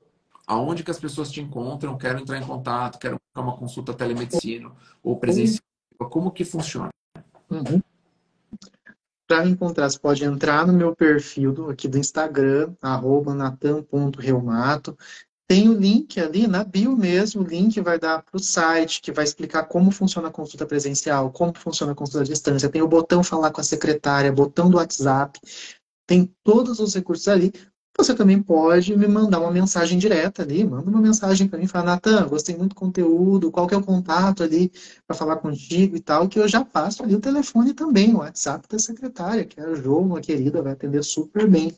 aonde que as pessoas te encontram? Quero entrar em contato, quero uma consulta telemedicina ou presencial. Como que funciona? Uhum. Para me encontrar, você pode entrar no meu perfil aqui do Instagram, @natan.reumato. Tem o link ali na bio mesmo, o link vai dar para o site, que vai explicar como funciona a consulta presencial, como funciona a consulta à distância. Tem o botão falar com a secretária, botão do WhatsApp, tem todos os recursos ali. Você também pode me mandar uma mensagem direta ali, manda uma mensagem para mim, fala, Natan, gostei muito do conteúdo, qual que é o contato ali para falar contigo e tal, que eu já passo ali o telefone também, o WhatsApp da secretária, que é a Jo, uma querida, vai atender super bem.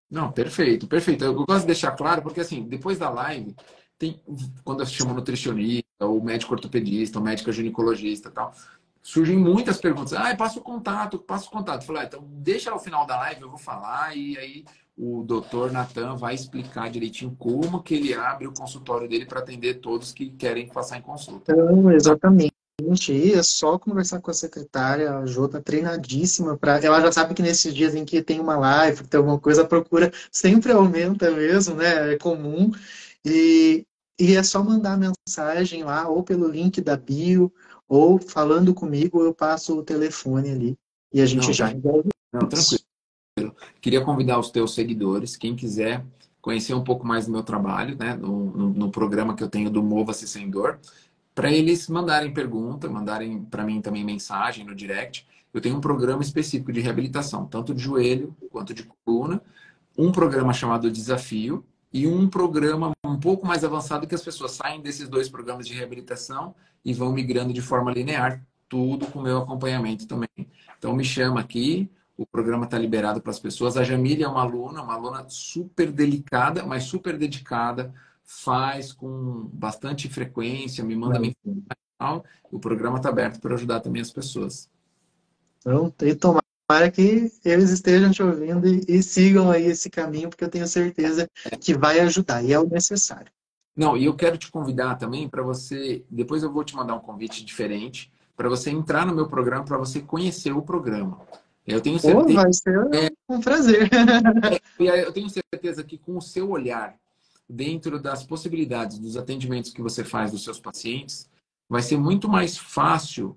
Não, perfeito, perfeito. Eu gosto de deixar claro, porque assim, depois da live, tem, quando eu chamo nutricionista, ou médico ortopedista, ou médico ginecologista e tal, surgem muitas perguntas. Ah, passa o contato, passa o contato. Eu falei, então deixa ao final da live, eu vou falar, e aí o doutor Natan vai explicar direitinho como que ele abre o consultório dele para atender todos que querem passar em consulta. Então, exatamente. E é só conversar com a secretária, a Jô tá treinadíssima para. Ela já sabe que nesses dias em que tem uma live, que tem alguma coisa, a procura sempre aumenta mesmo, né? É comum. E, e é só mandar mensagem lá, ou pelo link da bio, ou falando comigo, eu passo o telefone ali. E a gente Não, já resolve não, tranquilo. isso. Queria convidar os teus seguidores, quem quiser conhecer um pouco mais do meu trabalho, né? No programa que eu tenho do Mova-se Sem Dor, para eles mandarem pergunta, mandarem para mim também mensagem no direct. Eu tenho um programa específico de reabilitação, tanto de joelho quanto de coluna, um programa chamado Desafio e um programa um pouco mais avançado que as pessoas saem desses dois programas de reabilitação e vão migrando de forma linear, tudo com meu acompanhamento também. Então me chama aqui, o programa está liberado para as pessoas. A Jamília é uma aluna super delicada, mas super dedicada, faz com bastante frequência, me manda mensagem. O programa está aberto para ajudar também as pessoas. Então, e tomara que eles estejam te ouvindo e sigam aí esse caminho, porque eu tenho certeza que vai ajudar, e é o necessário. Não, e eu quero te convidar também para você, depois eu vou te mandar um convite diferente, para você entrar no meu programa, para você conhecer o programa. Eu tenho Pô, certeza, vai ser um prazer. eu tenho certeza que com o seu olhar, dentro das possibilidades dos atendimentos que você faz dos seus pacientes, vai ser muito mais fácil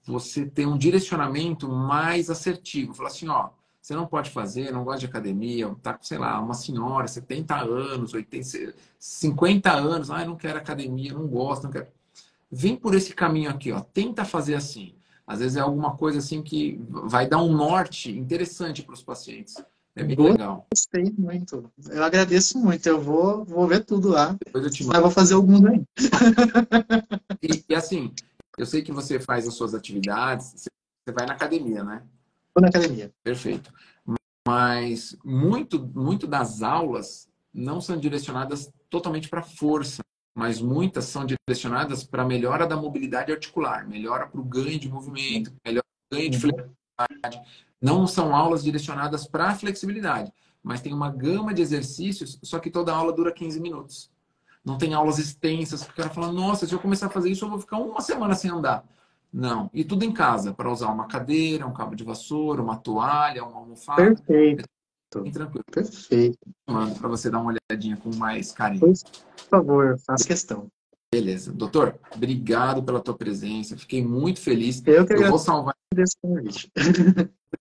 você ter um direcionamento mais assertivo. Falar assim, ó, você não pode fazer, não gosta de academia, tá com, sei lá, uma senhora, 70 anos, 80, 50 anos, ah, eu não quero academia, não gosto, não quero. Vem por esse caminho aqui, ó, tenta fazer assim. Às vezes é alguma coisa assim que vai dar um norte interessante para os pacientes. É bem legal. Gostei muito. Eu agradeço muito. Eu vou ver tudo lá. Depois eu te Mas vou fazer alguns aí. E assim, eu sei que você faz as suas atividades, você vai na academia, né? Vou na academia. Perfeito. Mas muito das aulas não são direcionadas totalmente para força, mas muitas são direcionadas para melhora da mobilidade articular, melhora para o ganho de movimento, melhora para o ganho de flexibilidade. Não são aulas direcionadas para flexibilidade, mas tem uma gama de exercícios, só que toda aula dura 15 minutos. Não tem aulas extensas, que o cara fala, nossa, se eu começar a fazer isso, eu vou ficar uma semana sem andar. Não. E tudo em casa, para usar uma cadeira, um cabo de vassoura, uma toalha, uma almofada. Perfeito. É bem tranquilo. Perfeito. Mando para você dar uma olhadinha com mais carinho. Pois, por favor, faça questão. Beleza. Doutor, obrigado pela tua presença. Fiquei muito feliz. Eu que Eu vou salvar agradeço o convite.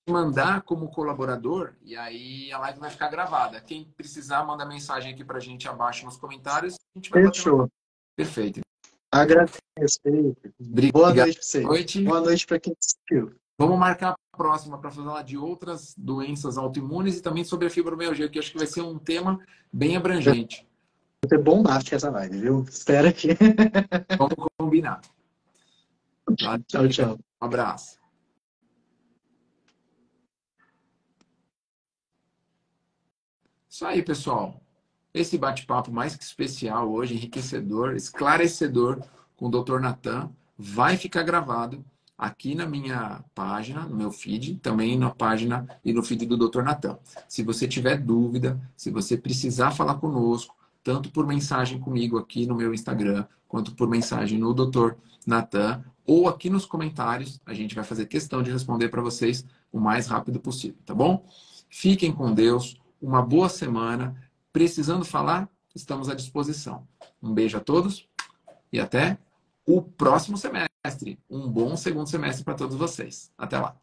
e mandar como colaborador e aí a live vai ficar gravada. Quem precisar, manda mensagem aqui para a gente abaixo nos comentários. A gente vai bater Fechou. Perfeito. Agradeço, Felipe. Boa Obrigado. noite para você. Noite. Boa noite para quem assistiu. Vamos marcar a próxima para falar de outras doenças autoimunes e também sobre a fibromialgia, que acho que vai ser um tema bem abrangente. Vai ser bombástica essa live, viu? Espera aqui. Vamos combinar. Tá? Tchau, tchau. Um abraço. Isso aí, pessoal. Esse bate-papo mais que especial hoje, enriquecedor, esclarecedor com o Dr. Natan, vai ficar gravado aqui na minha página, no meu feed, também na página e no feed do Dr. Natan. Se você tiver dúvida, se você precisar falar conosco, tanto por mensagem comigo aqui no meu Instagram, quanto por mensagem no Dr. Natan, ou aqui nos comentários, a gente vai fazer questão de responder para vocês o mais rápido possível, tá bom? Fiquem com Deus, uma boa semana. Precisando falar, estamos à disposição. Um beijo a todos e até o próximo semestre. Um bom segundo semestre para todos vocês. Até lá.